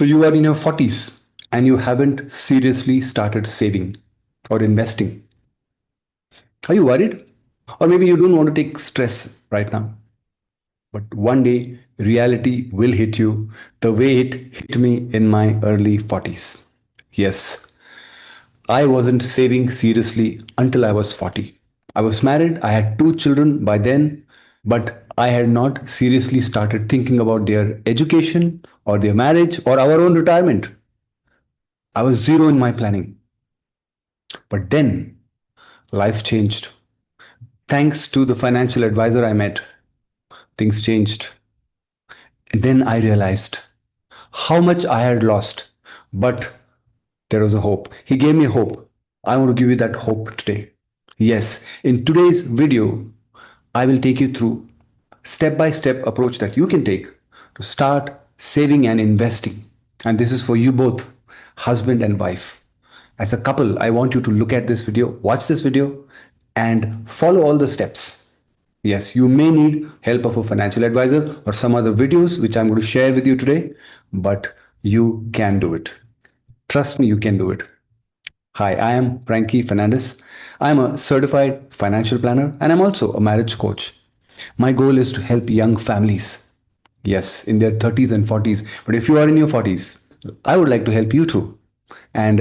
So you are in your 40s and you haven't seriously started saving or investing. Are you worried? Or maybe you don't want to take stress right now. But one day, reality will hit you the way it hit me in my early 40s. Yes, I wasn't saving seriously until I was 40. I was married, I had two children by then, but I had not seriously started thinking about their education or their marriage or our own retirement. I was zero in my planning. But then life changed. Thanks to the financial advisor I met, things changed. And then I realized how much I had lost, but there was a hope. He gave me hope. I want to give you that hope today. Yes, in today's video, I will take you through step by step approach that you can take to start saving and investing. And this is for you both, husband and wife. As a couple, I want you to look at this video, watch this video, and follow all the steps. Yes, you may need help of a financial advisor or some other videos which I'm going to share with you today, but you can do it. Trust me, you can do it. Hi, I am Frankie Fernandez. I'm a certified financial planner and I'm also a marriage coach. My goal is to help young families, yes, in their 30s and 40s. But if you are in your 40s, I would like to help you too and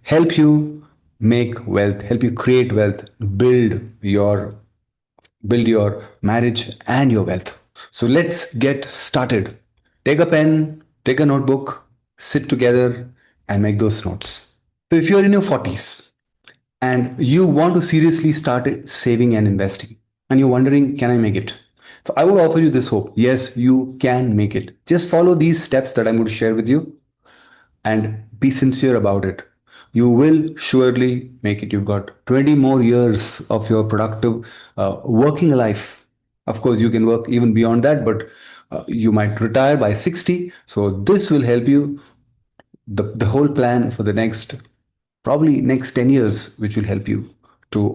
help you make wealth, help you create wealth, build your marriage and your wealth. So let's get started. Take a pen, take a notebook, sit together and make those notes. So if you're in your 40s and you want to seriously start saving and investing and you're wondering, can I make it? So I would offer you this hope. Yes, you can make it. Just follow these steps that I'm going to share with you and be sincere about it. You will surely make it. You've got 20 more years of your productive working life. Of course, you can work even beyond that, but you might retire by 60. So this will help you. The whole plan for the next, probably next 10 years, which will help you to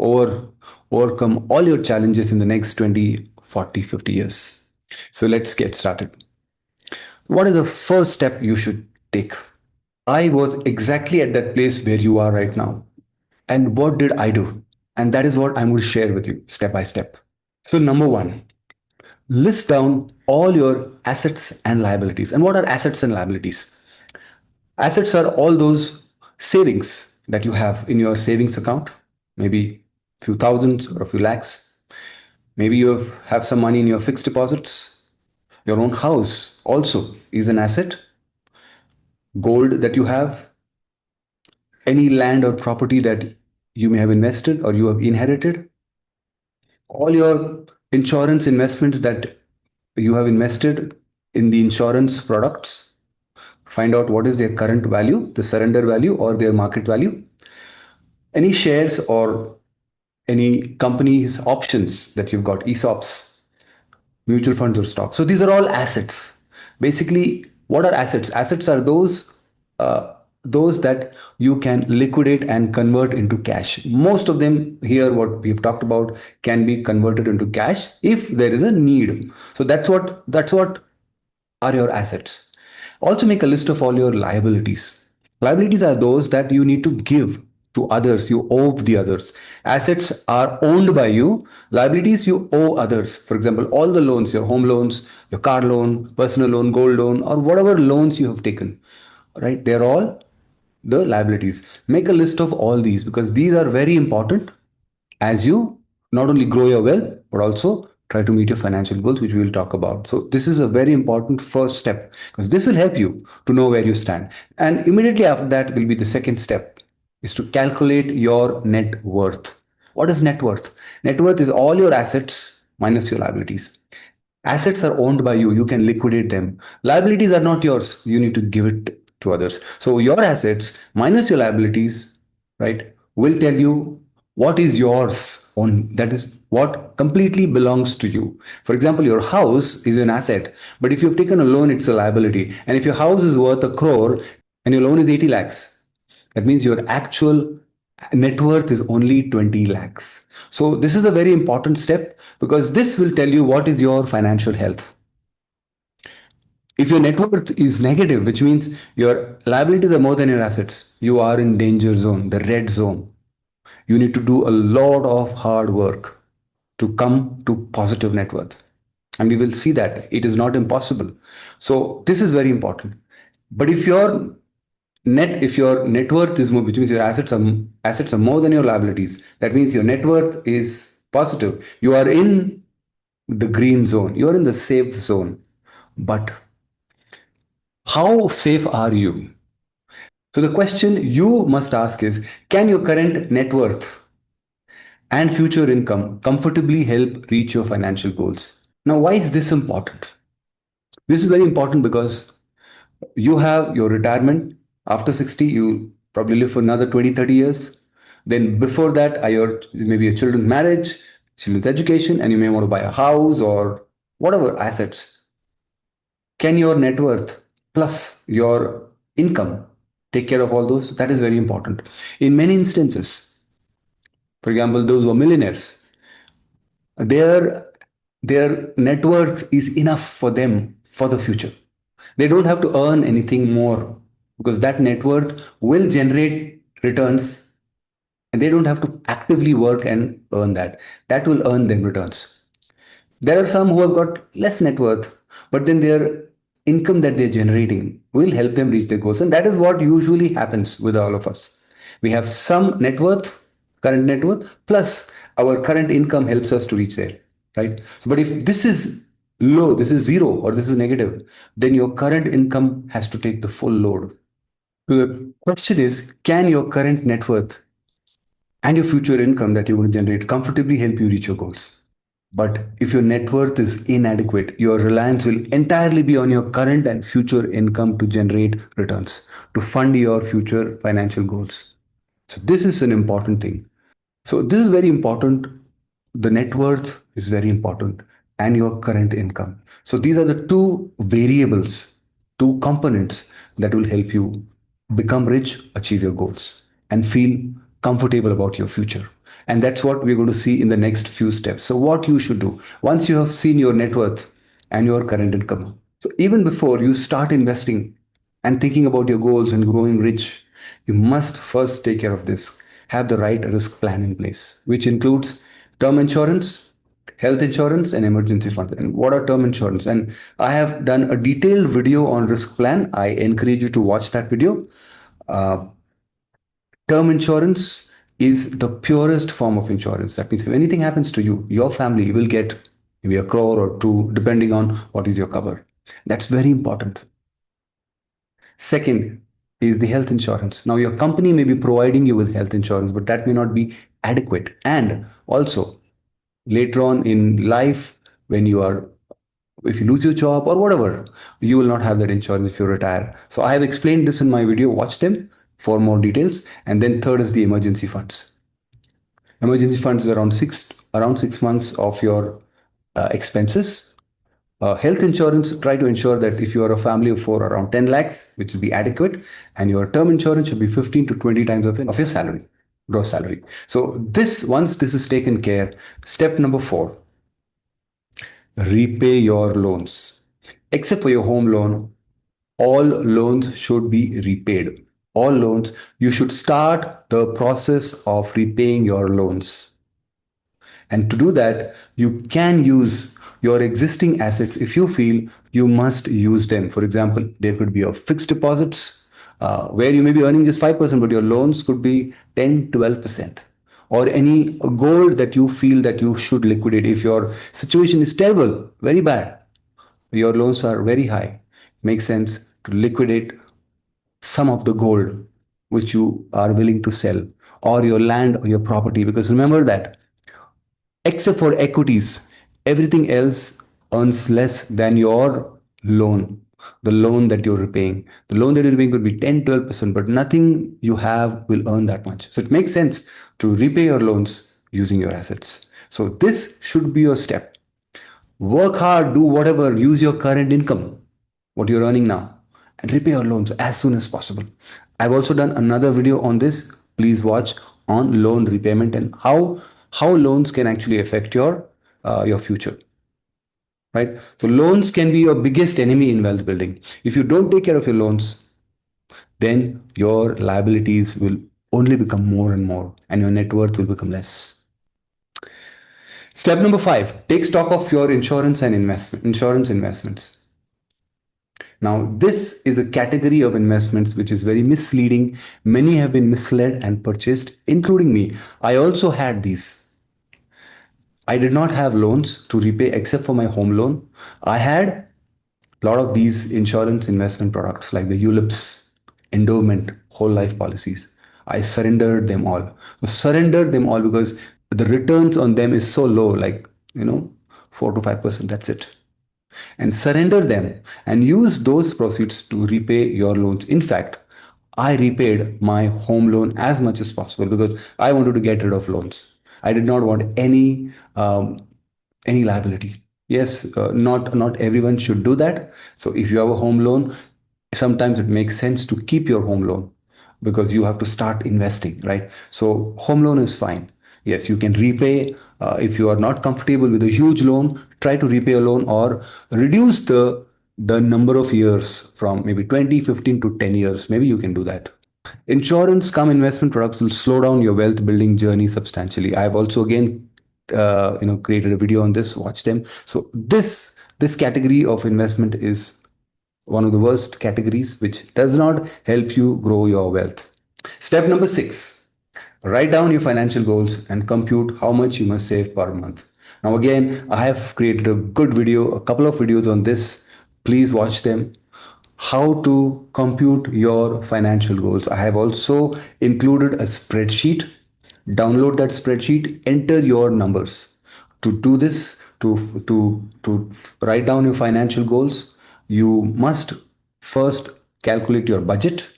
overcome all your challenges in the next 20, 40, 50 years. So let's get started. What is the first step you should take? I was exactly at that place where you are right now. And what did I do? And that is what I'm going to share with you step by step. So, number one, list down all your assets and liabilities. And what are assets and liabilities? Assets are all those savings that you have in your savings account, maybe a few thousands or a few lakhs. Maybe you have some money in your fixed deposits. Your own house also is an asset. Gold that you have, any land or property that you may have invested or you have inherited, all your insurance investments that you have invested in the insurance products, find out what is their current value, the surrender value or their market value, any shares or any company's options that you've got, ESOPs, mutual funds or stocks. So these are all assets. Basically, what are assets? Assets are uh, those that you can liquidate and convert into cash. Most of them here, what we've talked about, can be converted into cash if there is a need. So that's what are your assets. Also make a list of all your liabilities. Liabilities are those that you need to give to others, you owe the others. Assets are owned by you, liabilities you owe others. For example, all the loans, your home loans, your car loan, personal loan, gold loan, or whatever loans you have taken, right? They're all the liabilities. Make a list of all these because these are very important as you not only grow your wealth but also try to meet your financial goals, which we will talk about. So this is a very important first step because this will help you to know where you stand. And immediately after that will be the second step, is to calculate your net worth. What is net worth? Net worth is all your assets minus your liabilities. Assets are owned by you, you can liquidate them. Liabilities are not yours, you need to give it to others. So your assets minus your liabilities, right, will tell you what is yours on, that is what completely belongs to you. For example, your house is an asset, but if you've taken a loan, it's a liability. And if your house is worth a crore and your loan is 80 lakhs, that means your actual net worth is only 20 lakhs. So this is a very important step because this will tell you what is your financial health. If your net worth is negative, which means your liabilities are more than your assets, you are in danger zone, the red zone. You need to do a lot of hard work to come to positive net worth. And we will see that it is not impossible. So this is very important. But if your net worth is more, which means your assets are more than your liabilities, that means your net worth is positive. You are in the green zone. You are in the safe zone. But how safe are you? So the question you must ask is, can your current net worth and future income comfortably help reach your financial goals? Now, why is this important? This is very important because you have your retirement after 60, you probably live for another 20, 30 years. Then before that are your maybe your children's marriage, children's education, and you may want to buy a house or whatever assets. Can your net worth plus your income take care of all those? That is very important. In many instances, for example, those who are millionaires, their their net worth is enough for them for the future. They don't have to earn anything more because that net worth will generate returns, and they don't have to actively work and earn that. That will earn them returns. There are some who have got less net worth, but then their income that they're generating will help them reach their goals. And that is what usually happens with all of us. We have some net worth, current net worth, plus our current income helps us to reach there, right? So, but if this is low, this is zero, or this is negative, then your current income has to take the full load. So the question is, can your current net worth and your future income that you're going to generate comfortably help you reach your goals? But if your net worth is inadequate, your reliance will entirely be on your current and future income to generate returns, to fund your future financial goals. So, this is an important thing. So, this is very important. The net worth is very important, and your current income. So, these are the two variables, two components that will help you become rich, achieve your goals, and feel comfortable about your future. And that's what we're going to see in the next few steps. So, what you should do once you have seen your net worth and your current income. So, even before you start investing and thinking about your goals and growing rich, you must first take care of this. Have the right risk plan in place, which includes term insurance, health insurance, and emergency funds. And what are term insurance? And I have done a detailed video on risk plan. I encourage you to watch that video. Uh, Term insurance is the purest form of insurance. That means if anything happens to you, your family will get maybe a crore or two, depending on what is your cover. That's very important. Second is the health insurance. Now, your company may be providing you with health insurance, but that may not be adequate. And also, later on in life, when you are if you lose your job or whatever, you will not have that insurance if you retire. So I have explained this in my video. Watch them for more details. And then third is the emergency funds. Emergency funds is around 6 months of your expenses. Health insurance, try to ensure that if you are a family of four, around 10 lakhs, which will be adequate, and your term insurance should be 15 to 20 times of your salary, gross salary. So once this is taken care, step number 4, repay your loans. Except for your home loan, all loans should be repaid. All loans, you should start the process of repaying your loans. And to do that, you can use your existing assets if you feel you must use them. For example, there could be a fixed deposits where you may be earning just 5%, but your loans could be 10, 12%. Or any gold that you feel that you should liquidate. If your situation is terrible, very bad, your loans are very high, makes sense to liquidate some of the gold which you are willing to sell, or your land or your property. Because remember that except for equities, everything else earns less than your loan. The loan that you're repaying. The loan that you're repaying could be 10, 12%, but nothing you have will earn that much. So it makes sense to repay your loans using your assets. So this should be your step. Work hard, do whatever, use your current income, what you're earning now, and repay your loans as soon as possible. I've also done another video on this. Please watch on loan repayment and how loans can actually affect your future. right? So loans can be your biggest enemy in wealth building. If you don't take care of your loans, then your liabilities will only become more and more, and your net worth will become less. Step number 5, take stock of your insurance investments. Now, this is a category of investments which is very misleading. Many have been misled and purchased, including me. I also had these. I did not have loans to repay except for my home loan. I had a lot of these insurance investment products like the ULIPs, endowment, whole life policies. I surrendered them all. So surrendered them all because the returns on them is so low, like 4 to 5%. That's it. And surrender them and use those proceeds to repay your loans. In fact, I repaid my home loan as much as possible because I wanted to get rid of loans. I did not want any liability. Yes, not everyone should do that. So if you have a home loan, sometimes it makes sense to keep your home loan because you have to start investing, right? So home loan is fine. Yes, you can repay. If you are not comfortable with a huge loan, try to repay a loan or reduce the number of years from maybe 20, 15 to 10 years. Maybe you can do that. Insurance come investment products will slow down your wealth building journey substantially. I've also again created a video on this. Watch them. So this category of investment is one of the worst categories which does not help you grow your wealth. Step number 6, write down your financial goals and compute how much you must save per month. Now again, I have created a good video, a couple of videos on this. Please watch them. How to compute your financial goals. I have also included a spreadsheet. Download that spreadsheet, enter your numbers. To do this, to write down your financial goals, you must first calculate your budget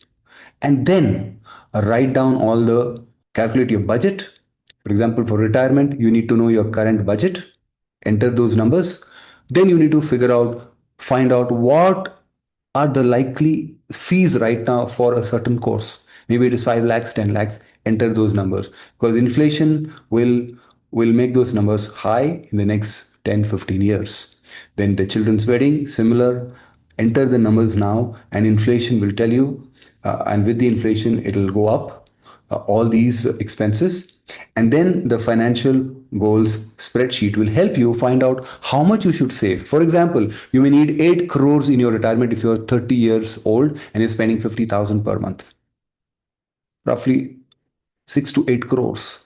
and then write down all the calculate your budget. For example, for retirement, you need to know your current budget, enter those numbers. Then you need to find out what are the likely fees right now for a certain course. Maybe it is 5 lakhs, 10 lakhs, enter those numbers because inflation will make those numbers high in the next 10, 15 years. Then the children's wedding, similar, enter the numbers now and inflation will tell you, and with the inflation, it will go up, all these expenses. And then the financial goals spreadsheet will help you find out how much you should save. For example, you may need 8 crores in your retirement if you're 30 years old and you're spending 50,000 per month. Roughly 6 to 8 crores.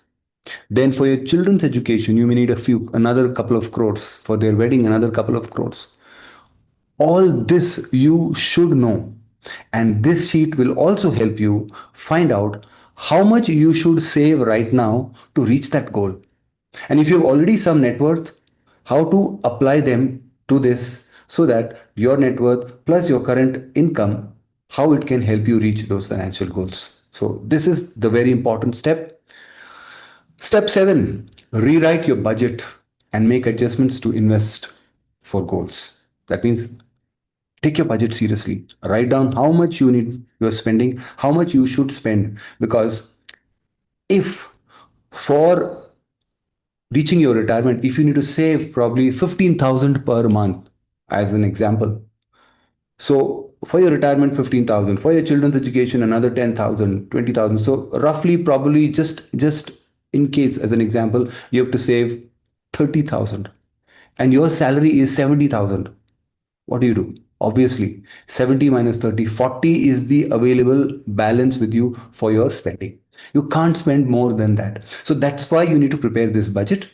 Then for your children's education, you may need another couple of crores. For their wedding, another couple of crores. All this you should know. And this sheet will also help you find out how much you should save right now to reach that goal. And if you have already some net worth, how to apply them to this so that your net worth plus your current income, how it can help you reach those financial goals. So this is the very important step. Step 7, rewrite your budget and make adjustments to invest for goals. That means take your budget seriously. Write down how much you're spending, how much you should spend. Because if for reaching your retirement, if you need to save probably 15,000 per month, as an example. So for your retirement, 15,000, for your children's education, another 10,000, 20,000. So roughly, probably just in case, as an example, you have to save 30,000 and your salary is 70,000. What do? Obviously, 70 minus 30, 40 is the available balance with you for your spending. You can't spend more than that. So that's why you need to prepare this budget,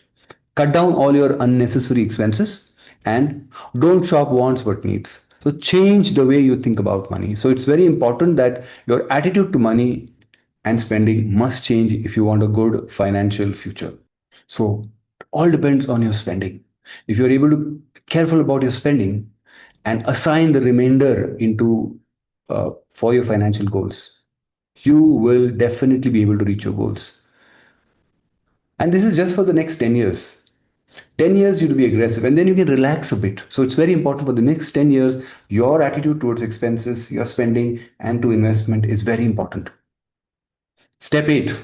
cut down all your unnecessary expenses, and don't shop wants but needs. So change the way you think about money. So it's very important that your attitude to money and spending must change if you want a good financial future. So all depends on your spending. If you're able to be careful about your spending and assign the remainder into for your financial goals, you will definitely be able to reach your goals. And this is just for the next 10 years. 10 years you to be aggressive and then you can relax a bit. So it's very important for the next 10 years, your attitude towards expenses, your spending, and to investment is very important. Step 8,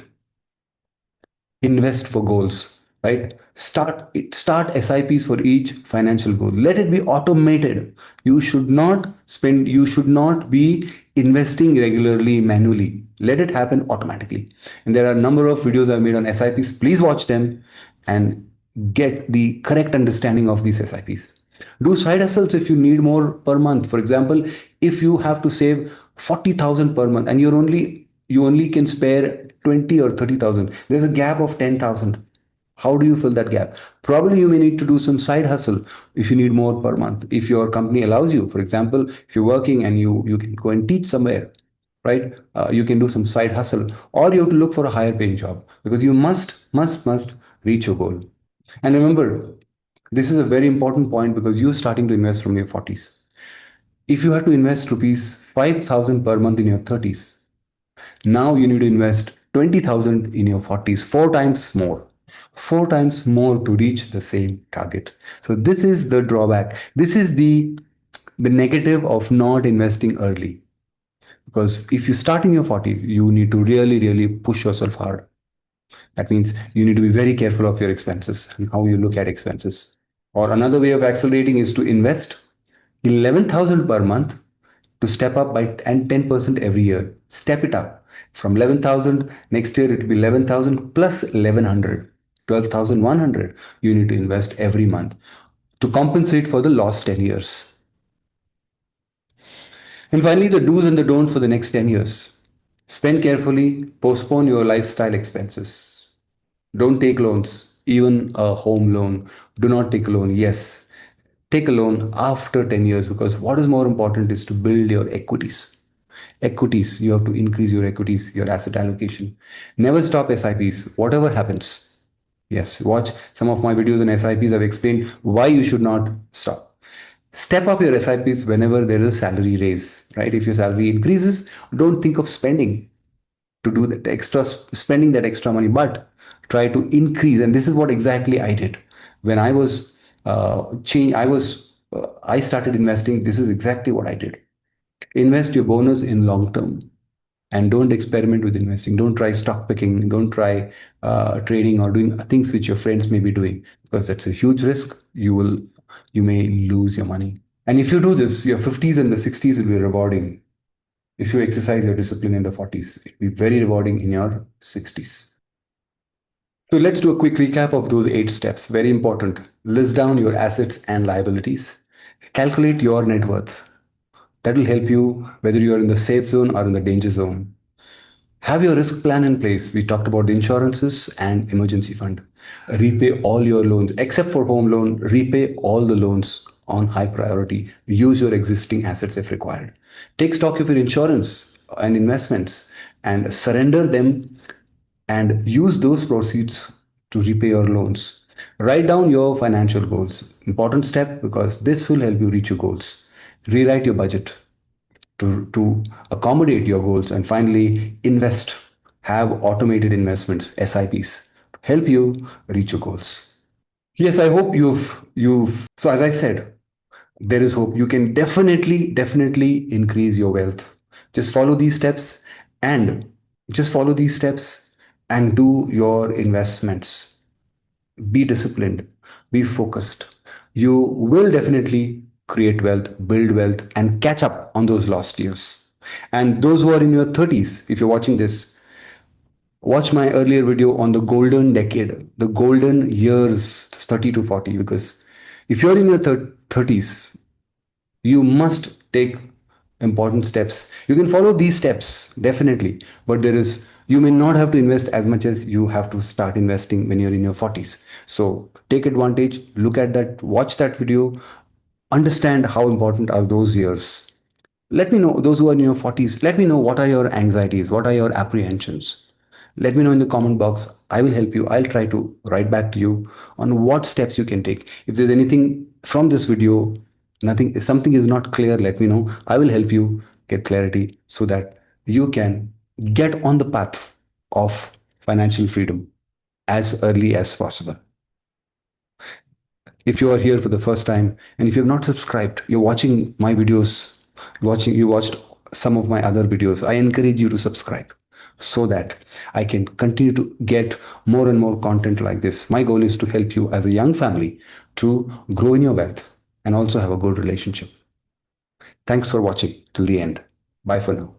invest for goals. right? Start SIPs for each financial goal. Let it be automated. You should not be investing regularly manually. Let it happen automatically. And there are a number of videos I've made on SIPs. Please watch them and get the correct understanding of these SIPs. Do side hustles if you need more per month. For example, if you have to save 40,000 per month and you only can spare 20 or 30,000, there's a gap of 10,000. How do you fill that gap? Probably you may need to do some side hustle if you need more per month. If your company allows you, for example, if you're working and you can go and teach somewhere, right? You can do some side hustle, or you have to look for a higher paying job because you must reach your goal. And remember, this is a very important point because you're starting to invest from your 40s. If you have to invest rupees 5,000 per month in your 30s, now you need to invest 20,000 in your 40s, four times more to reach the same target. So this is the drawback. This is the negative of not investing early. Because if you start in your 40s, you need to really push yourself hard. That means you need to be very careful of your expenses and how you look at expenses. Or another way of accelerating is to invest 11,000 per month to step up by 10% every year. Step it up from 11,000. Next year it will be 11,000 plus 1,100, 12,100. You need to invest every month to compensate for the lost 10 years. And finally, the do's and the don'ts for the next 10 years. Spend carefully, postpone your lifestyle expenses. Don't take loans, even a home loan. Do not take a loan. Yes, take a loan after 10 years because what is more important is to build your equities. Equities, you have to increase your equities, your asset allocation. Never stop SIPs, whatever happens. Yes, watch some of my videos on SIPs. I've explained why you should not stop. Step up your SIPs whenever there is a salary raise, right? If your salary increases, don't think of spending to do that extra, spending that extra money, but try to increase. And this is what exactly I did when I was I started investing. This is exactly what I did. Invest your bonus in long term and don't experiment with investing. Don't try stock picking. Don't try trading or doing things which your friends may be doing because that's a huge risk. You may lose your money. And if you do this, your 50s and the 60s will be rewarding. If you exercise your discipline in the 40s, it will be very rewarding in your 60s. So let's do a quick recap of those 8 steps. Very important. List down your assets and liabilities. Calculate your net worth. That will help you whether you are in the safe zone or in the danger zone. Have your risk plan in place. We talked about the insurances and emergency fund. Repay all your loans except for home loan. Repay all the loans on high priority. Use your existing assets if required. Take stock of your insurance and investments and surrender them and use those proceeds to repay your loans. Write down your financial goals. Important step because this will help you reach your goals. Rewrite your budget to accommodate your goals. And finally, invest. Have automated investments, SIPs, to help you reach your goals. Yes, I hope you've so as I said, there is hope. You can definitely increase your wealth. Just follow these steps and just follow these steps and do your investments. Be disciplined, be focused. You will definitely create wealth, build wealth, and catch up on those lost years. And those who are in your 30s, if you're watching this, watch my earlier video on the golden decade, the golden years 30 to 40. Because if you're in your 30s, you must take important steps. You can follow these steps definitely, but you may not have to invest as much as you have to start investing when you're in your 40s. So take advantage, look at that, watch that video, understand how important are those years. Let me know, those who are in your 40s, let me know what are your anxieties, what are your apprehensions. Let me know in the comment box. I will help you. I'll try to write back to you on what steps you can take. If there's anything from this video, nothing, if something is not clear, let me know. I will help you get clarity so that you can get on the path of financial freedom as early as possible. If you are here for the first time and if you have not subscribed, you're watching my videos, you watched some of my other videos, I encourage you to subscribe. so that I can continue to get more and more content like this. My goal is to help you as a young family to grow in your wealth and also have a good relationship. Thanks for watching till the end. Bye for now.